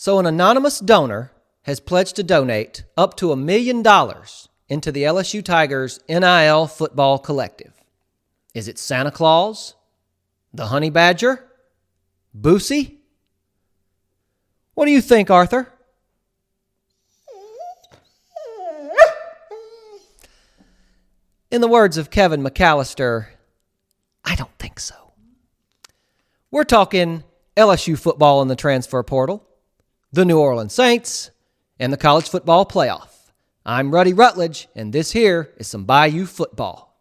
So an anonymous donor has pledged to donate up to $1 million into the LSU Tigers NIL Football Collective. Is it Santa Claus? The Honey Badger? Boosie? What do you think, Arthur? In the words of Kevin McAllister, I don't think so. We're talking LSU football in the transfer portal, the New Orleans Saints, and the college football playoff. I'm Ruddy Rutledge, and this here is some Bayou football.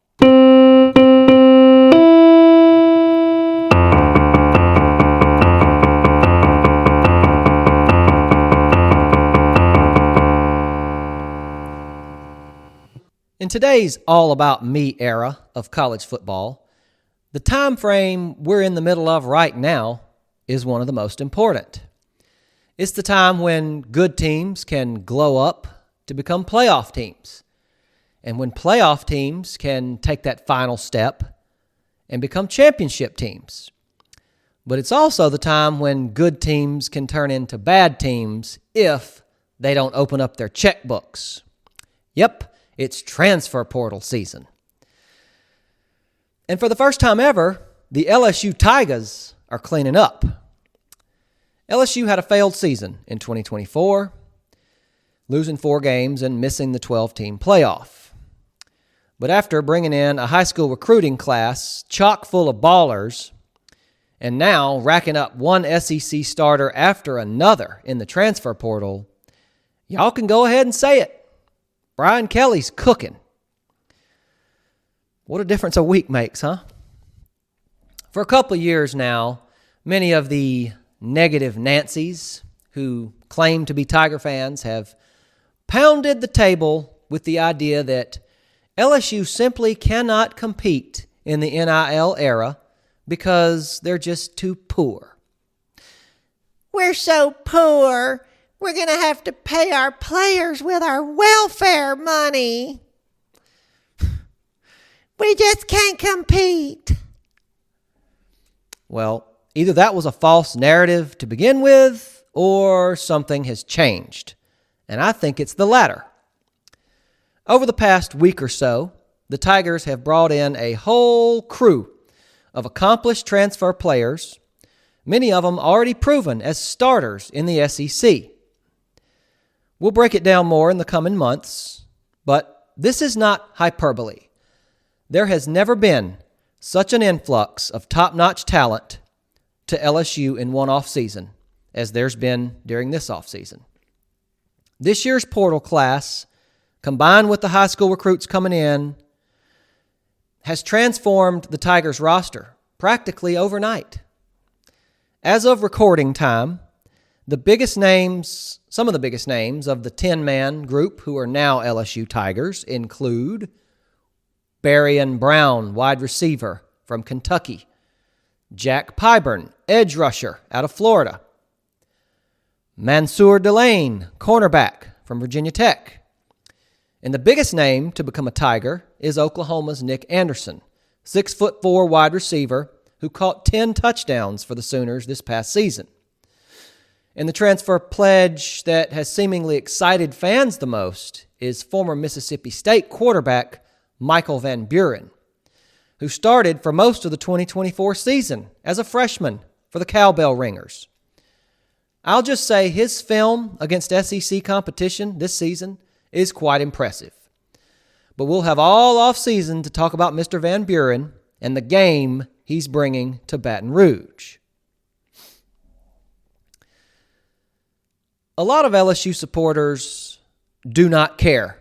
In today's all-about-me era of college football, the time frame we're in the middle of right now is one of the most important. It's the time when good teams can glow up to become playoff teams, and when playoff teams can take that final step and become championship teams. But it's also the time when good teams can turn into bad teams if they don't open up their checkbooks. Yep. It's transfer portal season. And for the first time ever, the LSU Tigers are cleaning up. LSU had a failed season in 2024, losing 4 games and missing the 12-team playoff. But after bringing in a high school recruiting class chock full of ballers, and now racking up one SEC starter after another in the transfer portal, y'all can go ahead and say it. Brian Kelly's cooking. What a difference a week makes, huh? For a couple of years now, many of the negative Nancys who claim to be Tiger fans have pounded the table with the idea that LSU simply cannot compete in the NIL era because they're just too poor. We're so poor. We're going to have to pay our players with our welfare money. We just can't compete. Well, either that was a false narrative to begin with, or something has changed. And I think it's the latter. Over the past week or so, the Tigers have brought in a whole crew of accomplished transfer players, many of them already proven as starters in the SEC. We'll break it down more in the coming months, but this is not hyperbole. There has never been such an influx of top-notch talent to LSU in one offseason as there's been during this offseason. This year's portal class, combined with the high school recruits coming in, has transformed the Tigers roster practically overnight. As of recording time, some of the biggest names of the 10-man group who are now LSU Tigers include Berrien Brown, wide receiver from Kentucky, Jack Pyburn, edge rusher out of Florida, Mansour Delane, cornerback from Virginia Tech. And the biggest name to become a Tiger is Oklahoma's Nick Anderson, 6'4" wide receiver who caught 10 touchdowns for the Sooners this past season. And the transfer pledge that has seemingly excited fans the most is former Mississippi State quarterback Michael Van Buren, who started for most of the 2024 season as a freshman for the Cowbell Ringers. I'll just say his film against SEC competition this season is quite impressive. But we'll have all offseason to talk about Mr. Van Buren and the game he's bringing to Baton Rouge. A lot of LSU supporters do not care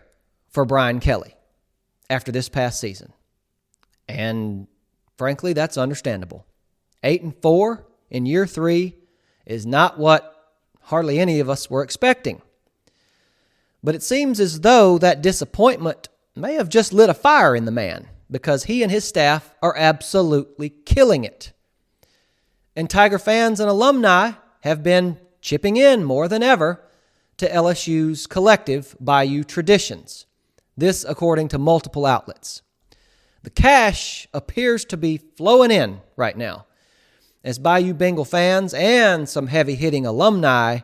for Brian Kelly after this past season. And frankly, that's understandable. 8-4 in year 3 is not what hardly any of us were expecting. But it seems as though that disappointment may have just lit a fire in the man, because he and his staff are absolutely killing it. And Tiger fans and alumni have been chipping in more than ever to LSU's collective Bayou traditions. This according to multiple outlets. The cash appears to be flowing in right now, as Bayou Bengal fans and some heavy-hitting alumni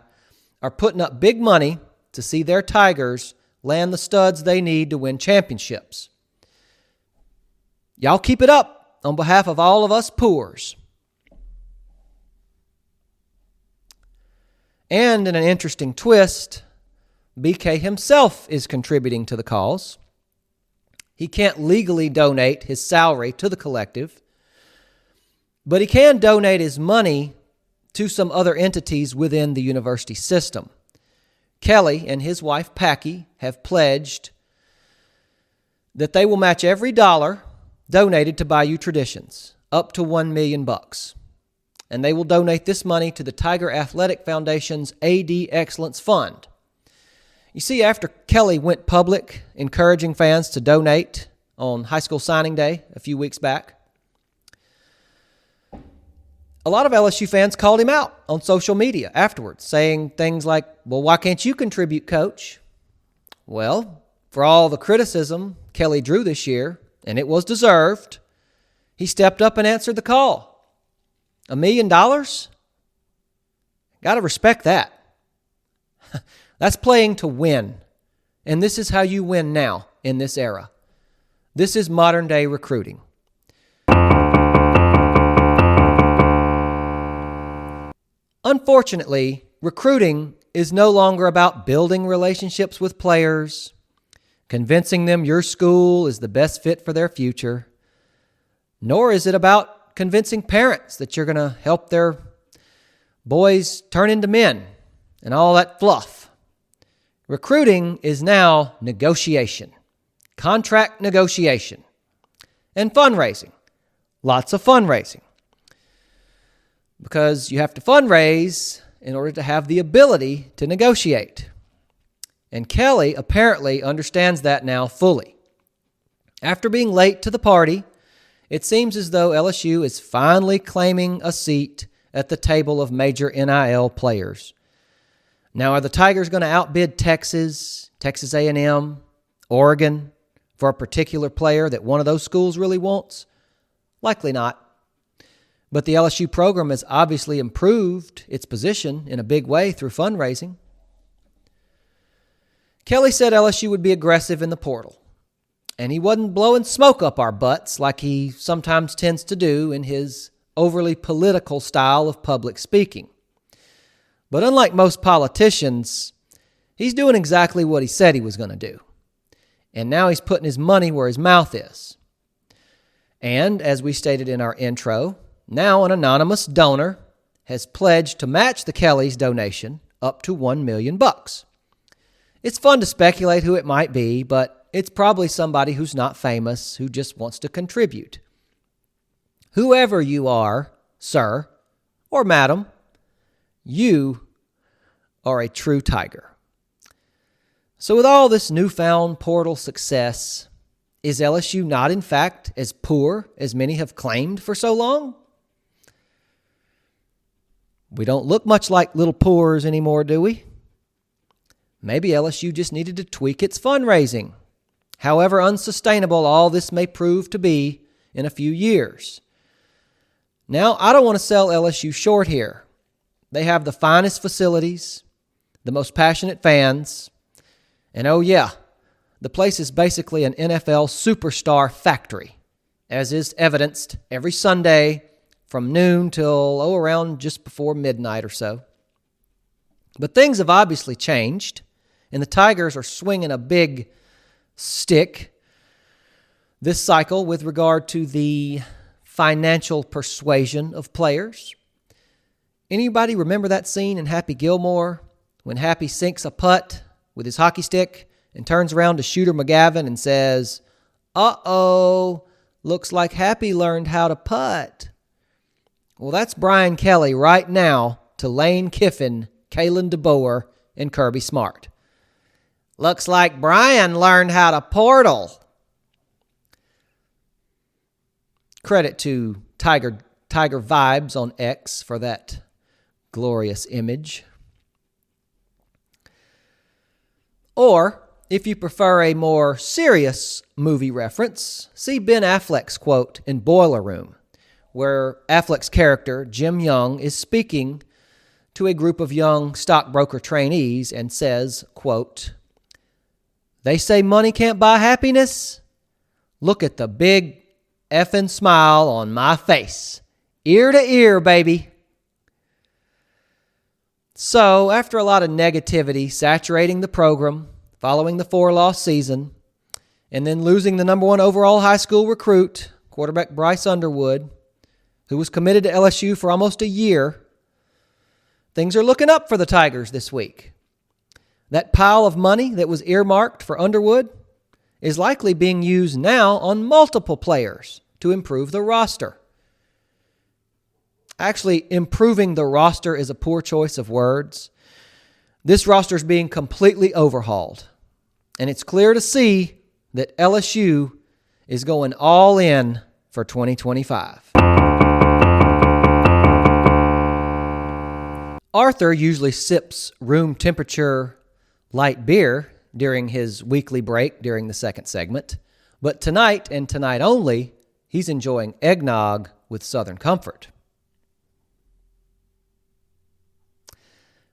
are putting up big money to see their Tigers land the studs they need to win championships. Y'all keep it up on behalf of all of us poors. And in an interesting twist, BK himself is contributing to the cause. He can't legally donate his salary to the collective, but he can donate his money to some other entities within the university system. Kelly and his wife Packy have pledged that they will match every dollar donated to Bayou Traditions, up to $1 million. And they will donate this money to the Tiger Athletic Foundation's AD Excellence Fund. You see, after Kelly went public encouraging fans to donate on high school signing day a few weeks back, a lot of LSU fans called him out on social media afterwards, saying things like, well, why can't you contribute, Coach? Well, for all the criticism Kelly drew this year, and it was deserved, he stepped up and answered the call. $1 million? Got to respect that. That's playing to win. And this is how you win now in this era. This is modern day recruiting. Unfortunately, recruiting is no longer about building relationships with players, convincing them your school is the best fit for their future, nor is it about convincing parents that you're going to help their boys turn into men and all that fluff. Recruiting is now negotiation, contract negotiation, and fundraising. Lots of fundraising. Because you have to fundraise in order to have the ability to negotiate. And Kelly apparently understands that now fully. After being late to the party, it seems as though LSU is finally claiming a seat at the table of major NIL players. Now, are the Tigers going to outbid Texas A&M, Oregon, for a particular player that one of those schools really wants? Likely not. But the LSU program has obviously improved its position in a big way through fundraising. Kelly said LSU would be aggressive in the portal, and he wasn't blowing smoke up our butts like he sometimes tends to do in his overly political style of public speaking. But unlike most politicians, he's doing exactly what he said he was going to do. And now he's putting his money where his mouth is. And as we stated in our intro, now an anonymous donor has pledged to match the Kellys' donation up to $1 million. It's fun to speculate who it might be, but it's probably somebody who's not famous, who just wants to contribute. Whoever you are, sir or madam, you are a true Tiger. So with all this newfound portal success, is LSU not in fact as poor as many have claimed for so long? We don't look much like little poors anymore, do we? Maybe LSU just needed to tweak its fundraising, however unsustainable all this may prove to be in a few years. Now, I don't want to sell LSU short here. They have the finest facilities, the most passionate fans, and oh yeah, the place is basically an NFL superstar factory, as is evidenced every Sunday from noon till around just before midnight or so. But things have obviously changed, and the Tigers are swinging a big stick this cycle with regard to the financial persuasion of players. Anybody remember that scene in Happy Gilmore when Happy sinks a putt with his hockey stick and turns around to Shooter McGavin and says, "Uh-oh, looks like Happy learned how to putt." Well, that's Brian Kelly right now to Lane Kiffin, Kalen DeBoer, and Kirby Smart. Looks like Brian learned how to portal. Credit to Tiger Vibes on X for that glorious image. Or, if you prefer a more serious movie reference, see Ben Affleck's quote in Boiler Room, where Affleck's character, Jim Young, is speaking to a group of young stockbroker trainees and says, quote, "They say money can't buy happiness. Look at the big effing smile on my face. Ear to ear, baby." So, after a lot of negativity saturating the program, following the 4-loss season, and then losing the number 1 overall high school recruit, quarterback Bryce Underwood, who was committed to LSU for almost a year, things are looking up for the Tigers this week. That pile of money that was earmarked for Underwood is likely being used now on multiple players to improve the roster. Actually, improving the roster is a poor choice of words. This roster is being completely overhauled, and it's clear to see that LSU is going all in for 2025. Arthur usually sips room temperature light beer during his weekly break during the second segment, but tonight and tonight only, he's enjoying eggnog with Southern Comfort.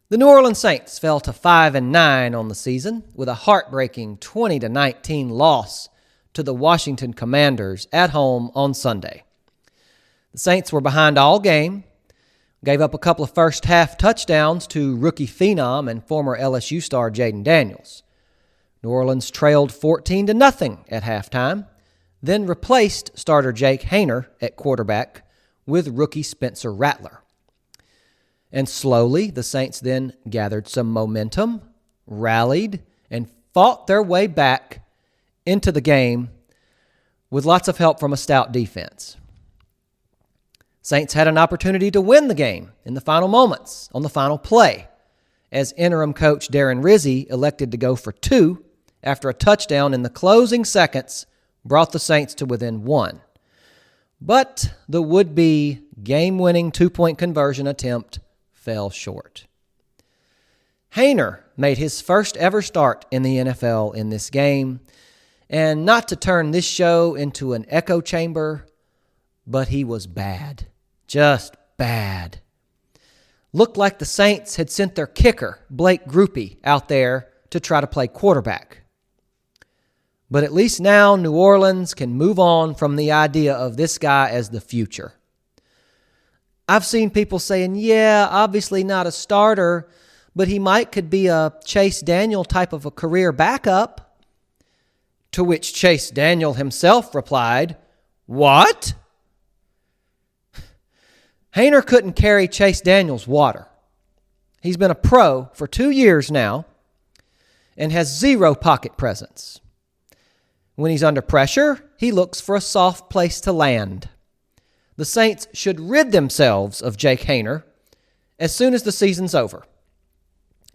The New Orleans Saints fell to 5-9 on the season with a heartbreaking 20-19 loss to the Washington Commanders at home on Sunday. The Saints were behind all game, gave up a couple of first-half touchdowns to rookie phenom and former LSU star Jaden Daniels. New Orleans trailed 14-0 at halftime, then replaced starter Jake Haener at quarterback with rookie Spencer Rattler. And slowly, the Saints then gathered some momentum, rallied, and fought their way back into the game with lots of help from a stout defense. Saints had an opportunity to win the game in the final moments, on the final play, as interim coach Darren Rizzi elected to go for 2 after a touchdown in the closing seconds brought the Saints to within 1. But the would-be game-winning 2-point conversion attempt fell short. Haener made his first ever start in the NFL in this game, and not to turn this show into an echo chamber, but he was bad. Just bad. Looked like the Saints had sent their kicker, Blake Grupe, out there to try to play quarterback. But at least now New Orleans can move on from the idea of this guy as the future. I've seen people saying, yeah, obviously not a starter, but he could be a Chase Daniel type of a career backup. To which Chase Daniel himself replied, "What?" Haener couldn't carry Chase Daniel's water. He's been a pro for 2 years now and has 0 pocket presence. When he's under pressure, he looks for a soft place to land. The Saints should rid themselves of Jake Haener as soon as the season's over.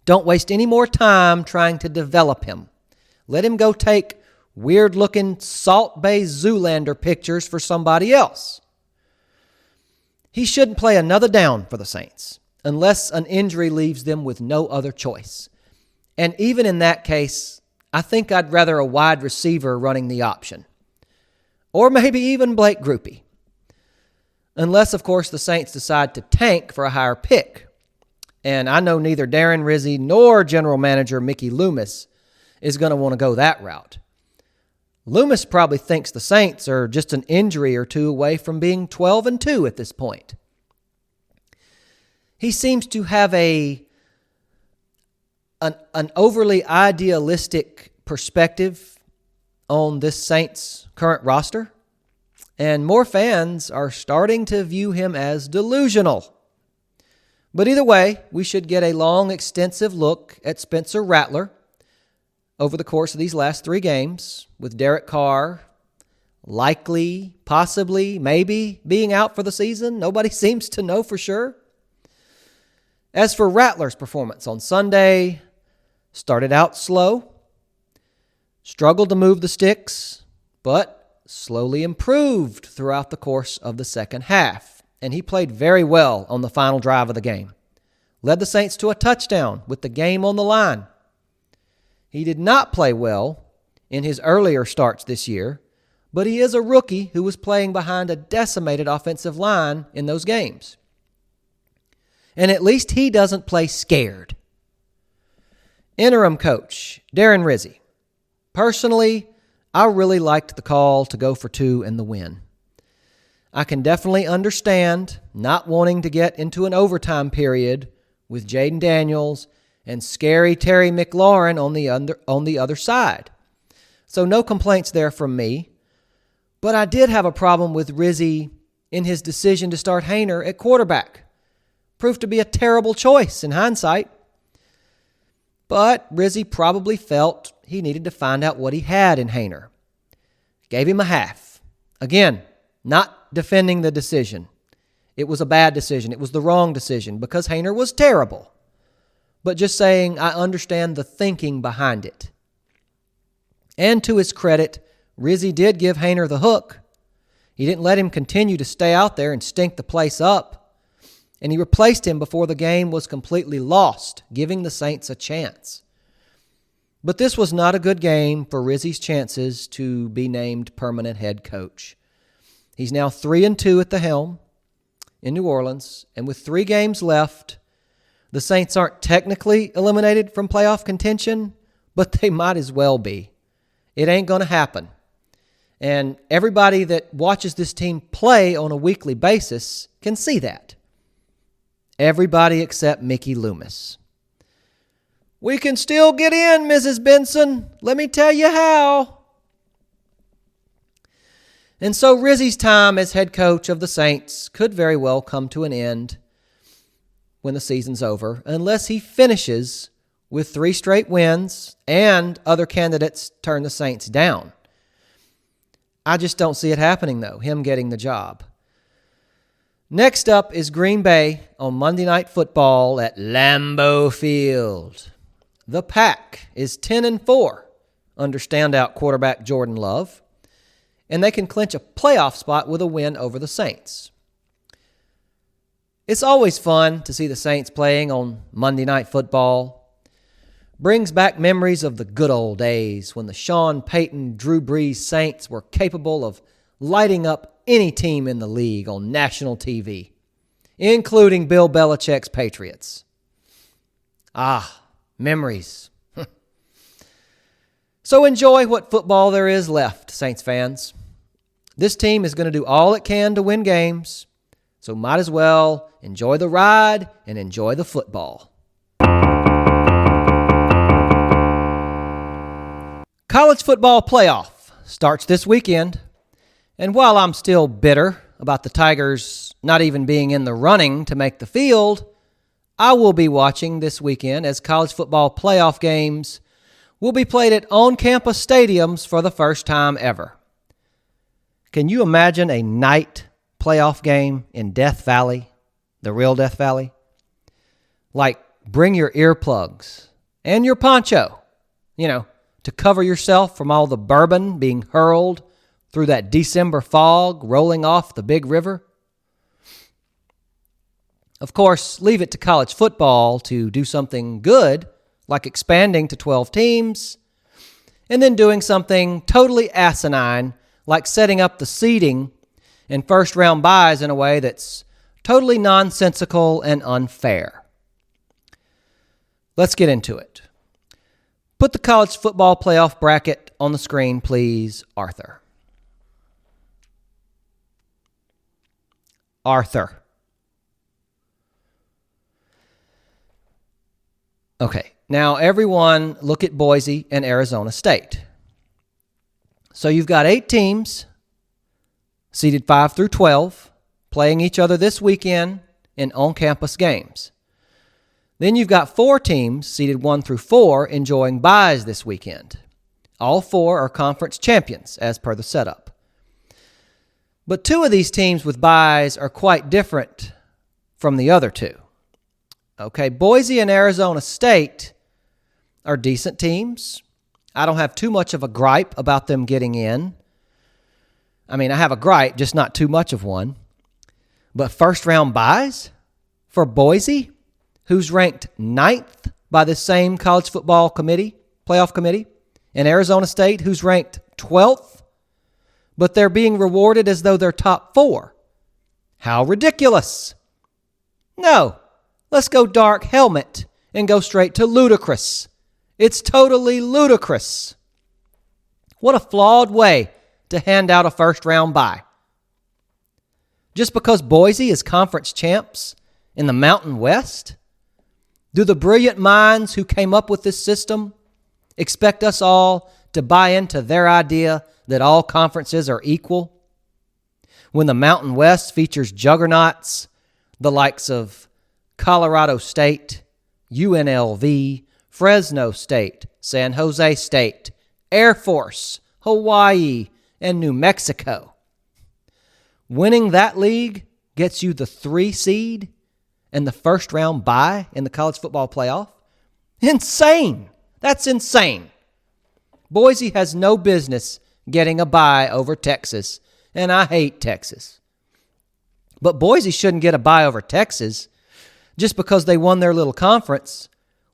Don't waste any more time trying to develop him. Let him go take weird-looking Salt Bay Zoolander pictures for somebody else. He shouldn't play another down for the Saints unless an injury leaves them with no other choice. And even in that case, I think I'd rather a wide receiver running the option. Or maybe even Blake Grupe. Unless, of course, the Saints decide to tank for a higher pick. And I know neither Darren Rizzi nor general manager Mickey Loomis is going to want to go that route. Loomis probably thinks the Saints are just an injury or two away from being 12-2 at this point. He seems to have an overly idealistic perspective on this Saints current roster, and more fans are starting to view him as delusional. But either way, we should get a long, extensive look at Spencer Rattler over the course of these last 3 games, with Derek Carr likely, possibly, maybe being out for the season. Nobody seems to know for sure. As for Rattler's performance on Sunday, started out slow, struggled to move the sticks, but slowly improved throughout the course of the second half, and he played very well on the final drive of the game. Led the Saints to a touchdown with the game on the line. He did not play well in his earlier starts this year, but he is a rookie who was playing behind a decimated offensive line in those games. and at least he doesn't play scared. Interim coach, Darren Rizzi. Personally, I really liked the call to go for 2 and the win. I can definitely understand not wanting to get into an overtime period with Jaden Daniels and scary Terry McLaurin on the other side. So no complaints there from me. But I did have a problem with Rizzi in his decision to start Haener at quarterback. Proved to be a terrible choice in hindsight. But Rizzi probably felt he needed to find out what he had in Haener. Gave him a half. Again, not defending the decision. It was a bad decision. It was the wrong decision because Haener was terrible. But just saying I understand the thinking behind it. And to his credit, Rizzi did give Haener the hook. He didn't let him continue to stay out there and stink the place up. And he replaced him before the game was completely lost, giving the Saints a chance. But this was not a good game for Rizzi's chances to be named permanent head coach. He's now 3-2 at the helm in New Orleans, and with 3 games left, the Saints aren't technically eliminated from playoff contention, but they might as well be. It ain't going to happen. And everybody that watches this team play on a weekly basis can see that. Everybody except Mickey Loomis. We can still get in, Mrs. Benson. Let me tell you how. And so Rizzi's time as head coach of the Saints could very well come to an end when the season's over, unless he finishes with 3 straight wins and other candidates turn the Saints down. I just don't see it happening, though, him getting the job. Next up is Green Bay on Monday Night Football at Lambeau Field. The Pack is 10-4 under standout quarterback Jordan Love, and they can clinch a playoff spot with a win over the Saints. It's always fun to see the Saints playing on Monday Night Football. Brings back memories of the good old days when the Sean Payton, Drew Brees Saints were capable of lighting up any team in the league on national TV, including Bill Belichick's Patriots. Ah, memories. So enjoy what football there is left, Saints fans. This team is going to do all it can to win games, so might as well enjoy the ride and enjoy the football. College football playoff starts this weekend, and while I'm still bitter about the Tigers not even being in the running to make the field, I will be watching this weekend as college football playoff games will be played at on-campus stadiums for the first time ever. Can you imagine a night playoff game in Death Valley, the real Death Valley? Like, bring your earplugs and your poncho, to cover yourself from all the bourbon being hurled through that December fog rolling off the big river. Of course, leave it to college football to do something good, like expanding to 12 teams, and then doing something totally asinine, like setting up the seeding and first-round buys in a way that's totally nonsensical and unfair. Let's get into it. Put the college football playoff bracket on the screen, please, Arthur. Okay, now everyone look at Boise and Arizona State. So you've got 8 teams, seeded 5 through 12, playing each other this weekend in on-campus games. Then you've got 4 teams, seeded 1 through 4, enjoying byes this weekend. All 4 are conference champions, as per the setup. But 2 of these teams with byes are quite different from the other 2. Okay, Boise and Arizona State are decent teams. I don't have too much of a gripe about them getting in. I mean, I have a gripe, just not too much of one. But first-round byes for Boise, who's ranked 9th by the same college football playoff committee, and Arizona State, who's ranked 12th, but they're being rewarded as though they're top 4. How ridiculous. No, Let's go dark helmet and go straight to ludicrous. It's totally ludicrous. What a flawed way to hand out a first-round bye. Just because Boise is conference champs in the Mountain West? Do the brilliant minds who came up with this system expect us all to buy into their idea that all conferences are equal? When the Mountain West features juggernauts, the likes of Colorado State, UNLV, Fresno State, San Jose State, Air Force, Hawaii, and New Mexico. Winning that league gets you the 3 seed and the first round bye in the college football playoff? Insane! That's insane. Boise has no business getting a bye over Texas, and I hate Texas. But Boise shouldn't get a bye over Texas just because they won their little conference,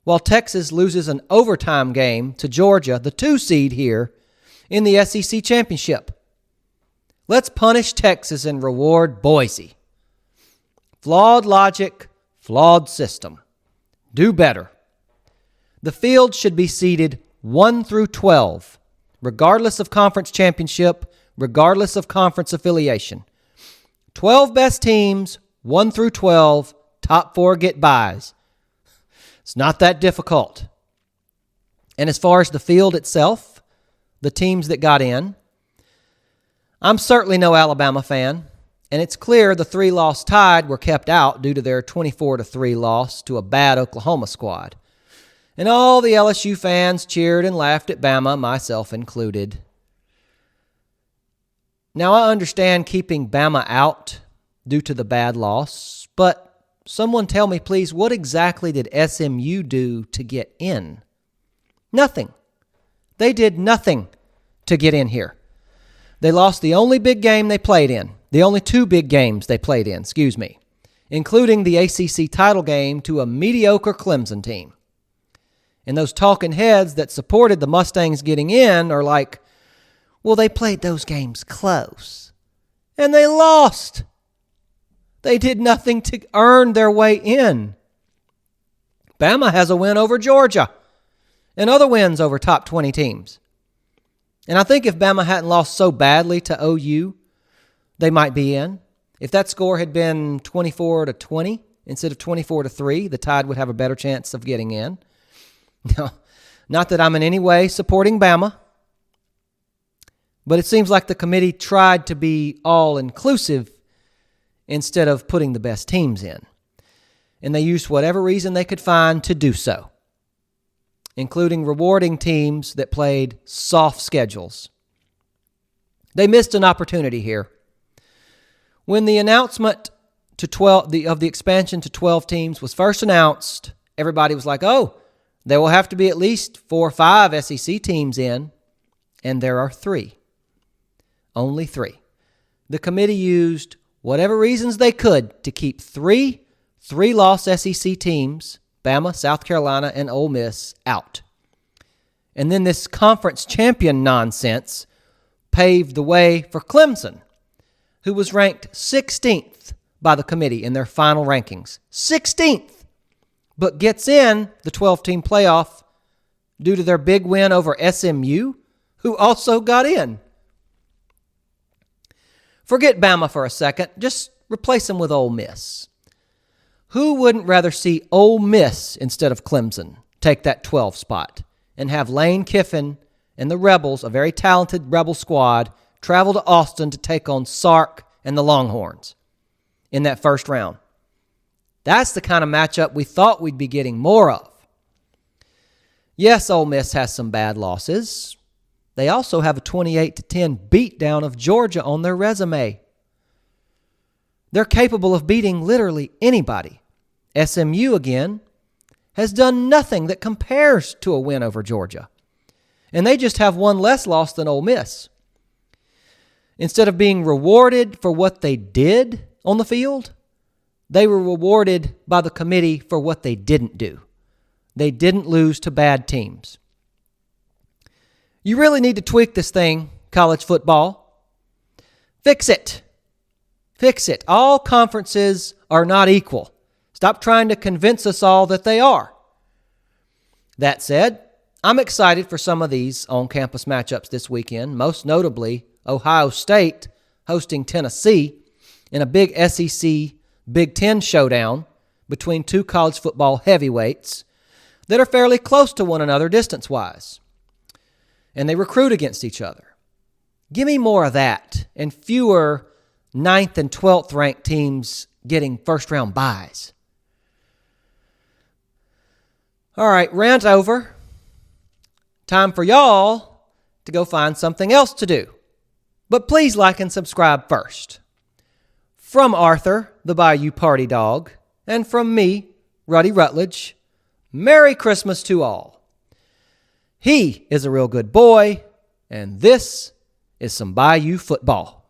while Texas loses an overtime game to Georgia, the 2 seed here, in the SEC championship. Let's punish Texas and reward Boise. Flawed logic, flawed system. Do better. The field should be seeded 1 through 12, regardless of conference championship, regardless of conference affiliation. 12 best teams, 1 through 12, top 4 get byes. It's not that difficult. And as far as the field itself, the teams that got in, I'm certainly no Alabama fan, and it's clear the 3-loss Tide were kept out due to their 24-3 loss to a bad Oklahoma squad. And all the LSU fans cheered and laughed at Bama, myself included. Now, I understand keeping Bama out due to the bad loss, but someone tell me, please, what exactly did SMU do to get in? Nothing. They did nothing to get in here. They lost the only big game they played in, the only 2 big games they played in, including the ACC title game to a mediocre Clemson team. And those talking heads that supported the Mustangs getting in are like, well, they played those games close. And they lost. They did nothing to earn their way in. Bama has a win over Georgia and other wins over top 20 teams. And I think if Bama hadn't lost so badly to OU, they might be in. If that score had been 24-20 instead of 24-3, the Tide would have a better chance of getting in. Now, not that I'm in any way supporting Bama, but it seems like the committee tried to be all-inclusive instead of putting the best teams in. And they used whatever reason they could find to do so, including rewarding teams that played soft schedules. They missed an opportunity here. When the announcement of the expansion to 12 teams was first announced, everybody was like, oh, there will have to be at least 4 or 5 SEC teams in, and there are 3. Only 3. The committee used whatever reasons they could to keep 3 3-loss SEC teams, Bama, South Carolina, and Ole Miss, out. And then this conference champion nonsense paved the way for Clemson, who was ranked 16th by the committee in their final rankings. 16th! But gets in the 12-team playoff due to their big win over SMU, who also got in. Forget Bama for a second. Just replace them with Ole Miss. Who wouldn't rather see Ole Miss instead of Clemson take that 12 spot and have Lane Kiffin and the Rebels, a very talented Rebel squad, travel to Austin to take on Sark and the Longhorns in that first round? That's the kind of matchup we thought we'd be getting more of. Yes, Ole Miss has some bad losses. They also have a 28-10 beatdown of Georgia on their resume. They're capable of beating literally anybody. SMU, again, has done nothing that compares to a win over Georgia. And they just have one less loss than Ole Miss. Instead of being rewarded for what they did on the field, they were rewarded by the committee for what they didn't do. They didn't lose to bad teams. You really need to tweak this thing, college football. Fix it. Fix it. All conferences are not equal. Stop trying to convince us all that they are. That said, I'm excited for some of these on-campus matchups this weekend, most notably Ohio State hosting Tennessee in a big SEC Big Ten showdown between two college football heavyweights that are fairly close to one another distance-wise. And they recruit against each other. Give me more of that and fewer 9th and 12th ranked teams getting first-round byes. All right, rant over. Time for y'all to go find something else to do. But please like and subscribe first. From Arthur, the Bayou Party Dog, and from me, Ruddy Rutledge, Merry Christmas to all. He is a real good boy, and this is some Bayou football.